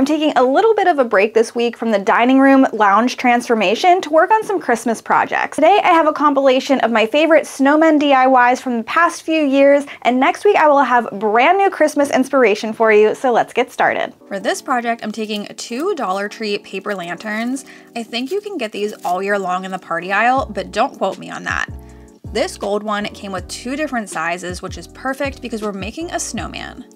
I'm taking a little bit of a break this week from the dining room lounge transformation to work on some Christmas projects. Today I have a compilation of my favorite snowmen DIYs from the past few years, and next week I will have brand new Christmas inspiration for you, so let's get started. For this project, I'm taking 2 Dollar Tree paper lanterns. I think you can get these all year long in the party aisle, but don't quote me on that. This gold one came with 2 different sizes, which is perfect because we're making a snowman.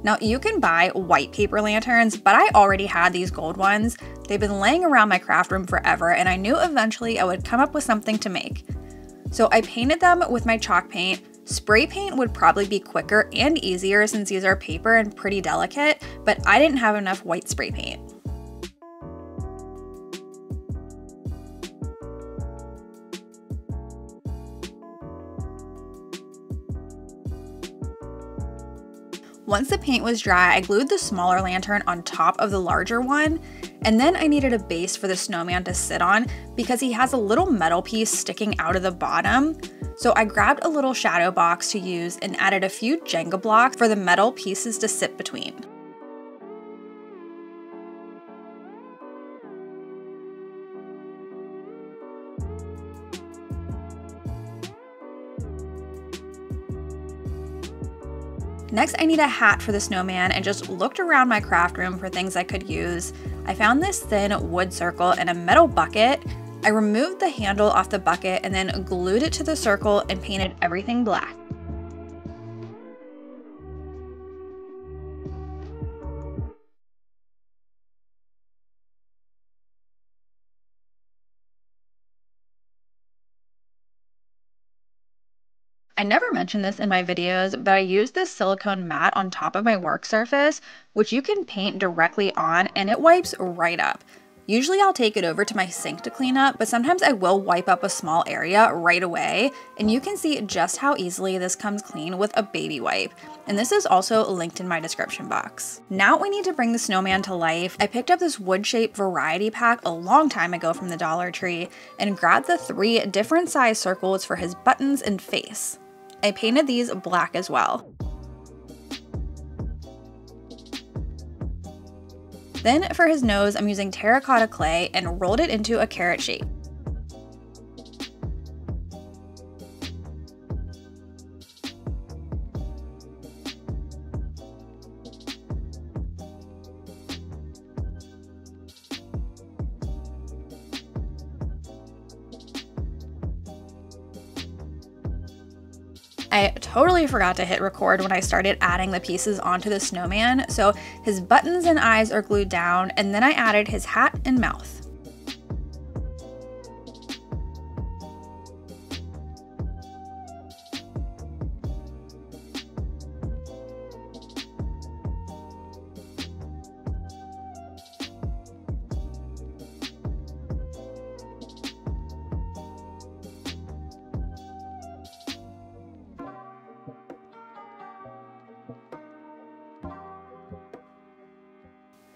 Now you can buy white paper lanterns, but I already had these gold ones. They've been laying around my craft room forever, and I knew eventually I would come up with something to make. So I painted them with my chalk paint. Spray paint would probably be quicker and easier since these are paper and pretty delicate, but I didn't have enough white spray paint. Once the paint was dry, I glued the smaller lantern on top of the larger one, and then I needed a base for the snowman to sit on because he has a little metal piece sticking out of the bottom. So I grabbed a little shadow box to use and added a few Jenga blocks for the metal pieces to sit between. Next, I need a hat for the snowman and just looked around my craft room for things I could use. I found this thin wood circle and a metal bucket. I removed the handle off the bucket and then glued it to the circle and painted everything black. I never mentioned this in my videos, but I used this silicone mat on top of my work surface, which you can paint directly on, and it wipes right up. Usually I'll take it over to my sink to clean up, but sometimes I will wipe up a small area right away, and you can see just how easily this comes clean with a baby wipe. And this is also linked in my description box. Now we need to bring the snowman to life. I picked up this wood-shaped variety pack a long time ago from the Dollar Tree and grabbed the 3 different size circles for his buttons and face. I painted these black as well. Then for his nose, I'm using terracotta clay and rolled it into a carrot shape. I totally forgot to hit record when I started adding the pieces onto the snowman, so his buttons and eyes are glued down, and then I added his hat and mouth.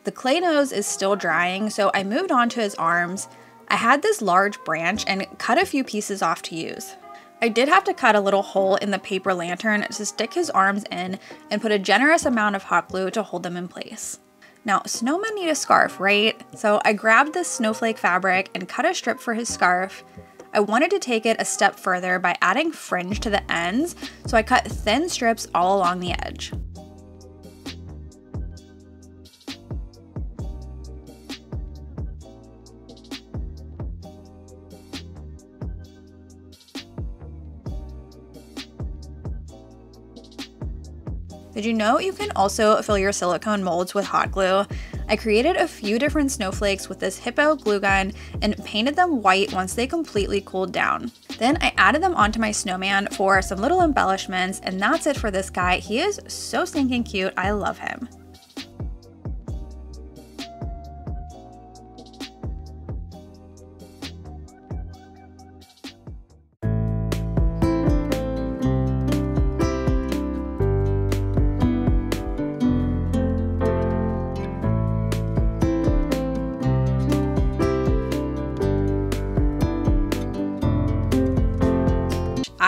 The clay nose is still drying, so I moved on to his arms. I had this large branch and cut a few pieces off to use. I did have to cut a little hole in the paper lantern to stick his arms in and put a generous amount of hot glue to hold them in place. Now, snowmen need a scarf, right? So I grabbed this snowflake fabric and cut a strip for his scarf. I wanted to take it a step further by adding fringe to the ends, so I cut thin strips all along the edge. Did you know you can also fill your silicone molds with hot glue? I created a few different snowflakes with this hippo glue gun and painted them white once they completely cooled down. Then I added them onto my snowman for some little embellishments, and that's it for this guy. He is so stinking cute. I love him.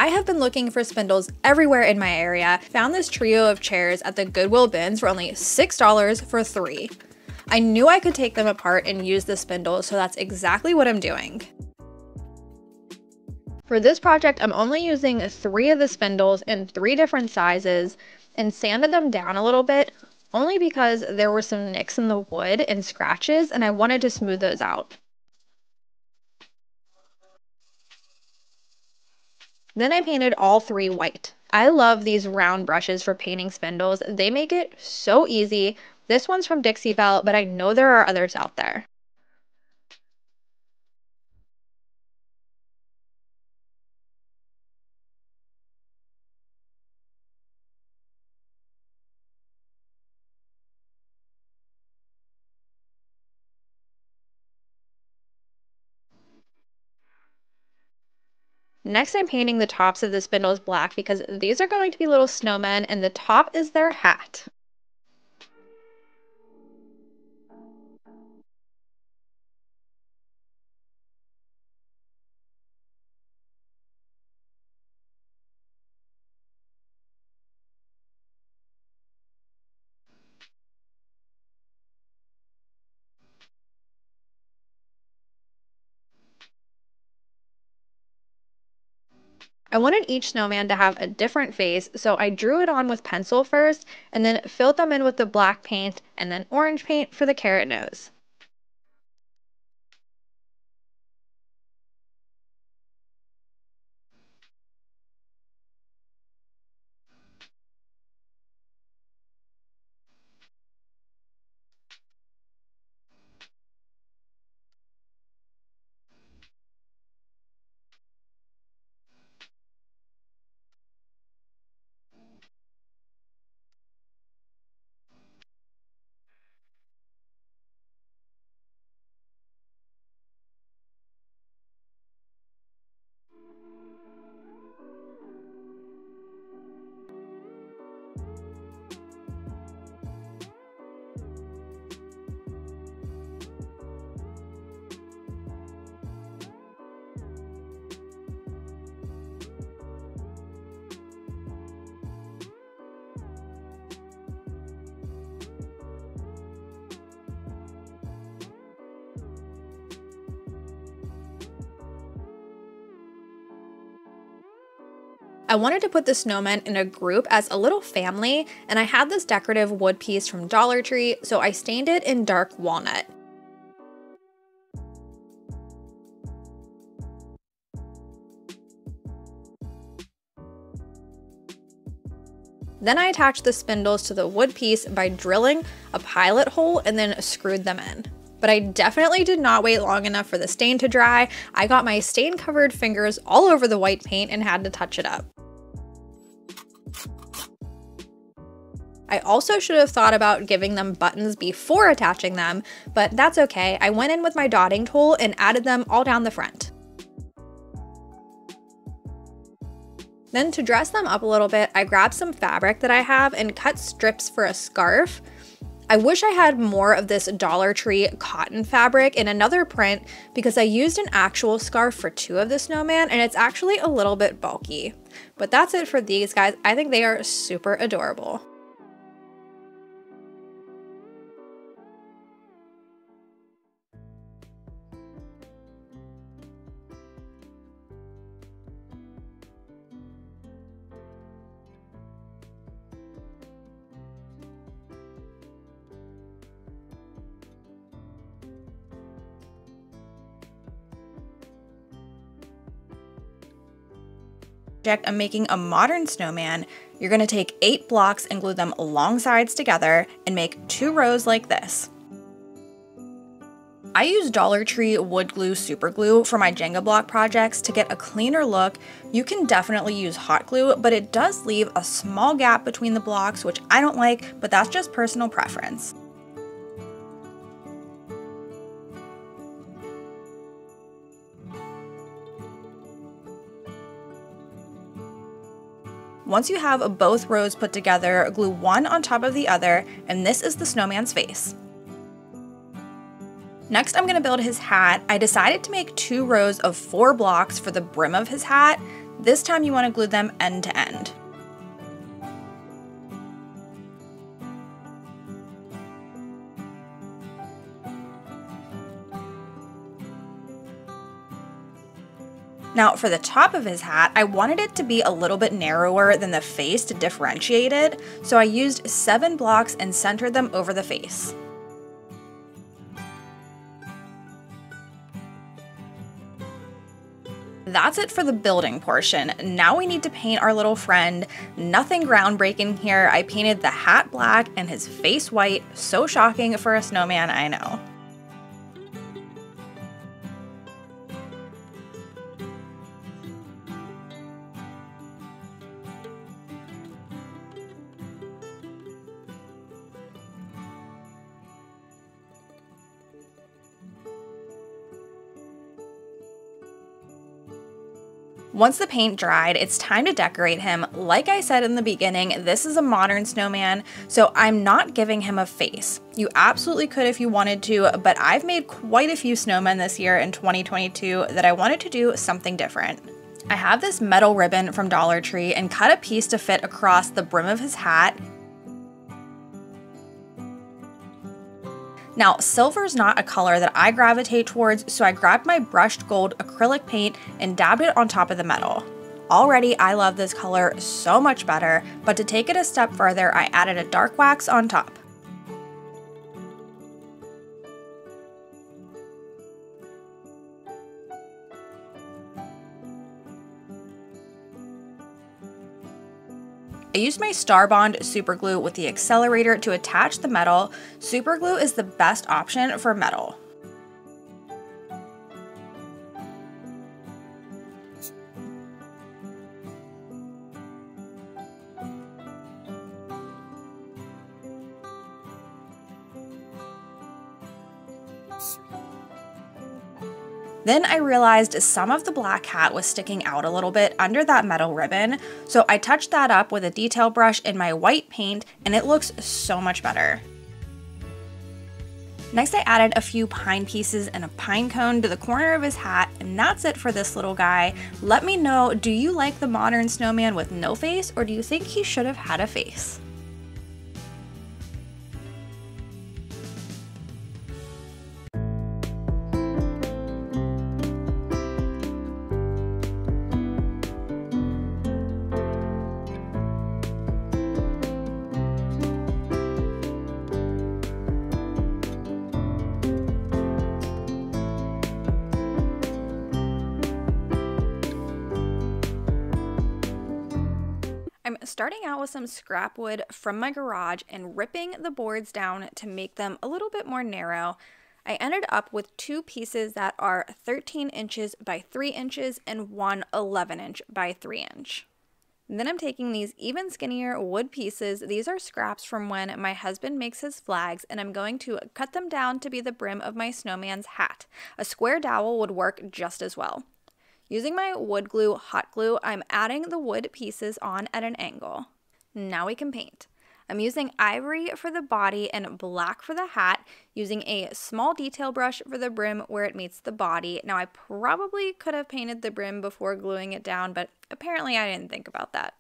I have been looking for spindles everywhere in my area. Found this trio of chairs at the Goodwill bins for only $6 for 3. I knew I could take them apart and use the spindle, so that's exactly what I'm doing. For this project, I'm only using 3 of the spindles in 3 different sizes and sanded them down a little bit, only because there were some nicks in the wood and scratches and I wanted to smooth those out. Then I painted all 3 white. I love these round brushes for painting spindles. They make it so easy. This one's from Dixie Belle, but I know there are others out there. Next, I'm painting the tops of the spindles black because these are going to be little snowmen and the top is their hat. I wanted each snowman to have a different face, so I drew it on with pencil first and then filled them in with the black paint and then orange paint for the carrot nose. I wanted to put the snowmen in a group as a little family, and I had this decorative wood piece from Dollar Tree, so I stained it in dark walnut. Then I attached the spindles to the wood piece by drilling a pilot hole and then screwed them in. But I definitely did not wait long enough for the stain to dry. I got my stain-covered fingers all over the white paint and had to touch it up. I also should have thought about giving them buttons before attaching them, but that's okay. I went in with my dotting tool and added them all down the front. Then to dress them up a little bit, I grabbed some fabric that I have and cut strips for a scarf. I wish I had more of this Dollar Tree cotton fabric in another print because I used an actual scarf for 2 of the snowman and it's actually a little bit bulky. But that's it for these guys. I think they are super adorable. I'm making a modern snowman. You're going to take 8 blocks and glue them along sides together and make 2 rows like this. I use Dollar Tree wood glue super glue for my Jenga block projects to get a cleaner look. You can definitely use hot glue, but it does leave a small gap between the blocks, which I don't like, but that's just personal preference. Once you have both rows put together, glue one on top of the other, and this is the snowman's face. Next, I'm going to build his hat. I decided to make 2 rows of 4 blocks for the brim of his hat. This time you want to glue them end to end. Now for the top of his hat, I wanted it to be a little bit narrower than the face to differentiate it, so I used 7 blocks and centered them over the face. That's it for the building portion. Now we need to paint our little friend. Nothing groundbreaking here. I painted the hat black and his face white. So shocking for a snowman, I know. Once the paint dried, it's time to decorate him. Like I said in the beginning, this is a modern snowman, so I'm not giving him a face. You absolutely could if you wanted to, but I've made quite a few snowmen this year in 2022 that I wanted to do something different. I have this metal ribbon from Dollar Tree and cut a piece to fit across the brim of his hat. Now, silver's not a color that I gravitate towards, so I grabbed my brushed gold acrylic paint and dabbed it on top of the metal. Already, I love this color so much better, but to take it a step further, I added a dark wax on top. I used my Star Bond super glue with the accelerator to attach the metal. Super glue is the best option for metal. Then I realized some of the black hat was sticking out a little bit under that metal ribbon, so I touched that up with a detail brush in my white paint, and it looks so much better. Next, I added a few pine pieces and a pine cone to the corner of his hat, and that's it for this little guy. Let me know, do you like the modern snowman with no face, or do you think he should have had a face? I'm starting out with some scrap wood from my garage and ripping the boards down to make them a little bit more narrow. I ended up with 2 pieces that are 13 inches by 3 inches and one 11-inch by 3 inch. Then I'm taking these even skinnier wood pieces. These are scraps from when my husband makes his flags, and I'm going to cut them down to be the brim of my snowman's hat. A square dowel would work just as well. Using my wood glue hot glue, I'm adding the wood pieces on at an angle. Now we can paint. I'm using ivory for the body and black for the hat, using a small detail brush for the brim where it meets the body. Now I probably could have painted the brim before gluing it down, but apparently I didn't think about that.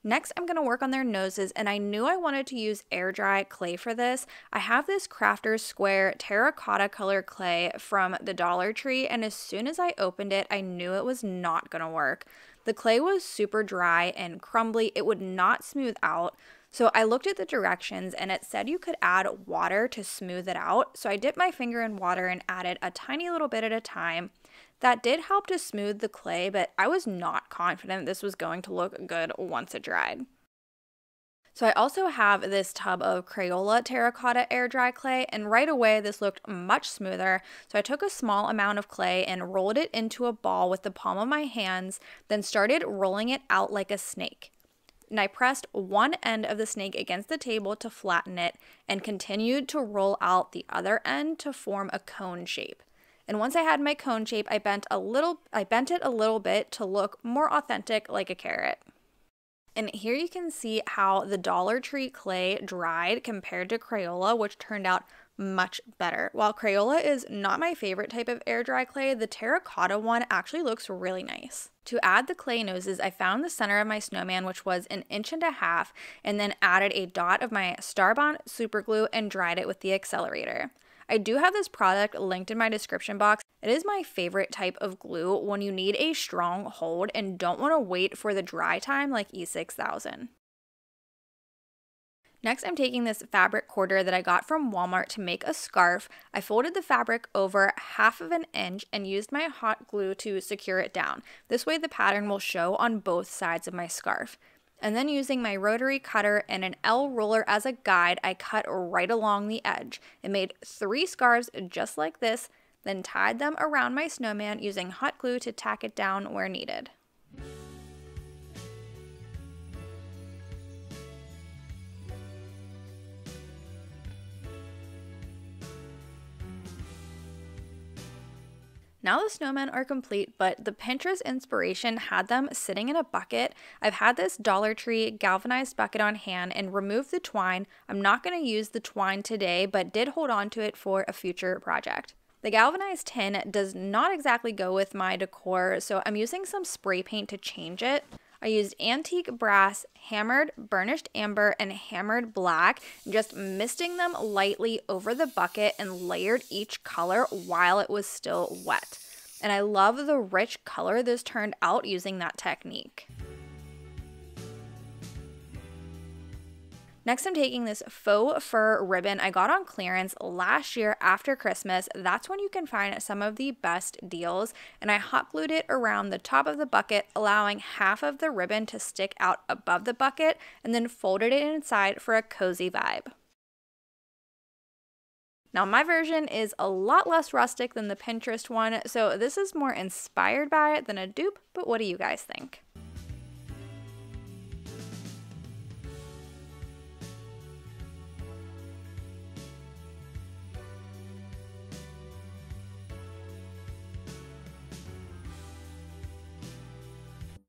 Next, I'm going to work on their noses, and I knew I wanted to use air dry clay for this. I have this Crafter's Square terracotta color clay from the Dollar Tree, and as soon as I opened it, I knew it was not going to work. The clay was super dry and crumbly. It would not smooth out. So I looked at the directions, and it said you could add water to smooth it out. So I dipped my finger in water and added a tiny little bit at a time. That did help to smooth the clay, but I was not confident this was going to look good once it dried. So I also have this tub of Crayola terracotta air dry clay, and right away this looked much smoother. So I took a small amount of clay and rolled it into a ball with the palm of my hands, then started rolling it out like a snake. And I pressed one end of the snake against the table to flatten it and continued to roll out the other end to form a cone shape. And once I had my cone shape, I bent it a little bit to look more authentic, like a carrot. And here you can see how the Dollar Tree clay dried compared to Crayola, which turned out much better. While Crayola is not my favorite type of air dry clay, the terracotta one actually looks really nice. To add the clay noses, I found the center of my snowman, which was 1.5 inches, and then added a dot of my Star Bond super glue and dried it with the accelerator. I do have this product linked in my description box. It is my favorite type of glue when you need a strong hold and don't want to wait for the dry time like E6000. Next, I'm taking this fabric quarter that I got from Walmart to make a scarf. I folded the fabric over 1/2 inch and used my hot glue to secure it down. This way the pattern will show on both sides of my scarf. And then using my rotary cutter and an L roller as a guide, I cut right along the edge. It made 3 scarves just like this, then tied them around my snowman using hot glue to tack it down where needed. Now the snowmen are complete, but the Pinterest inspiration had them sitting in a bucket. I've had this Dollar Tree galvanized bucket on hand and removed the twine. I'm not going to use the twine today, but did hold on to it for a future project. The galvanized tin does not exactly go with my decor, so I'm using some spray paint to change it. I used antique brass, hammered burnished amber, and hammered black, just misting them lightly over the bucket and layered each color while it was still wet. And I love the rich color this turned out using that technique. Next, I'm taking this faux fur ribbon I got on clearance last year after Christmas. That's when you can find some of the best deals. And I hot glued it around the top of the bucket, allowing half of the ribbon to stick out above the bucket, and then folded it inside for a cozy vibe. Now my version is a lot less rustic than the Pinterest one, so this is more inspired by it than a dupe, but what do you guys think?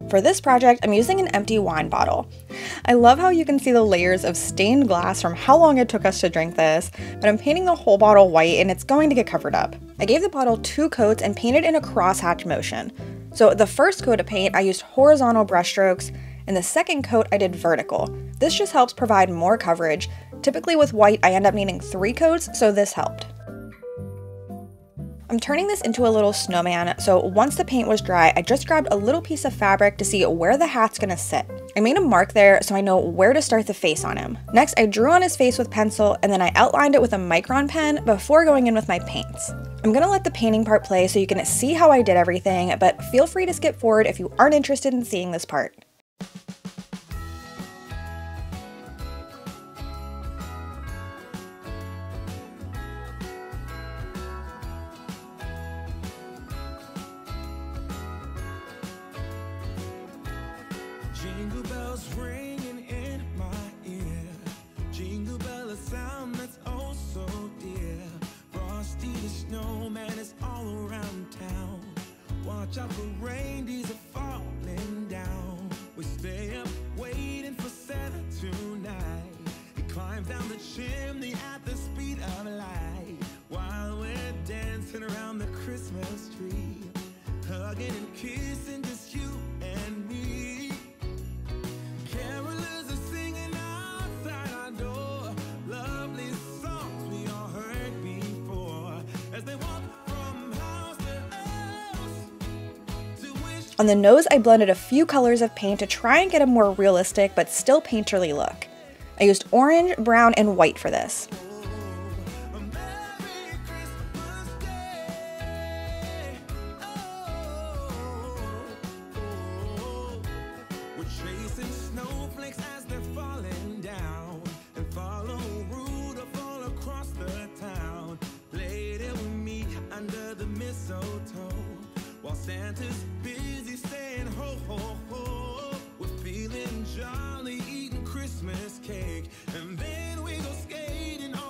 For this project, I'm using an empty wine bottle. I love how you can see the layers of stained glass from how long it took us to drink this, but I'm painting the whole bottle white and it's going to get covered up. I gave the bottle 2 coats and painted in a crosshatch motion. So the first coat of paint, I used horizontal brushstrokes, and the second coat I did vertical. This just helps provide more coverage. Typically with white, I end up needing 3 coats, so this helped. I'm turning this into a little snowman, so once the paint was dry, I just grabbed a little piece of fabric to see where the hat's gonna sit. I made a mark there so I know where to start the face on him. Next, I drew on his face with pencil, and then I outlined it with a micron pen before going in with my paints. I'm gonna let the painting part play so you can see how I did everything, but feel free to skip forward if you aren't interested in seeing this part. Jingle bells ringing in my ear. Jingle bell, a sound that's oh so dear. Frosty the snowman is all around town. Watch out for reindeers are falling down. We stay up waiting for Santa tonight. He climbs down the chimney at the speed of light, while we're dancing around the Christmas tree, hugging and kissing just you and me. Carolers are singing outside our door, lovely songs we all heard before, as they walk from house to house to wish. On the nose, I blended a few colors of paint to try and get a more realistic but still painterly look. I used orange, brown, and white for this. A Merry Christmas Day. We're chasing snowflakes as they're falling down, and follow Rudolph all across the town. Later we meet under the mistletoe, while Santa's busy saying ho ho ho. We're feeling jolly, eating Christmas cake, and then we go skating on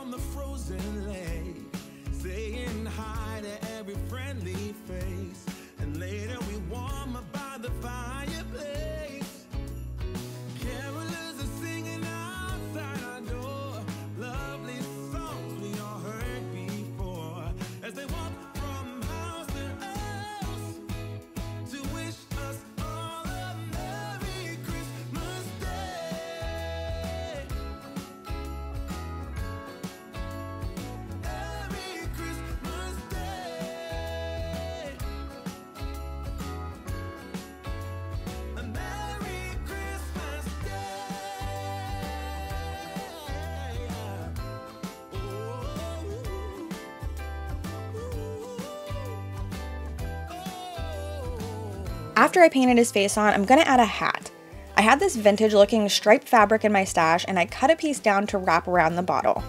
After I painted his face on, I'm gonna add a hat. I had this vintage looking striped fabric in my stash and I cut a piece down to wrap around the bottle.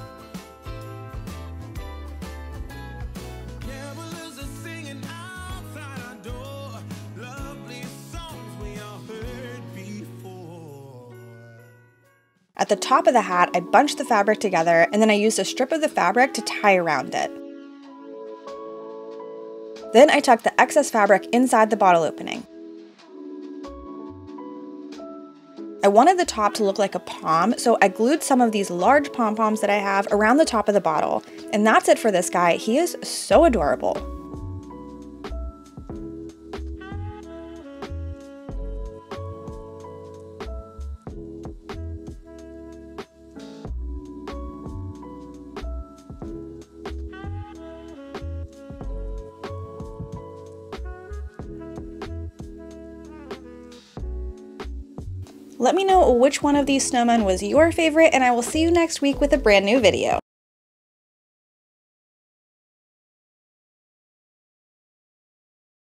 At the top of the hat, I bunched the fabric together and then I used a strip of the fabric to tie around it. Then I tucked the excess fabric inside the bottle opening. I wanted the top to look like a palm, so I glued some of these large pom-poms that I have around the top of the bottle. And that's it for this guy. He is so adorable. Let me know which one of these snowmen was your favorite, and I will see you next week with a brand new video.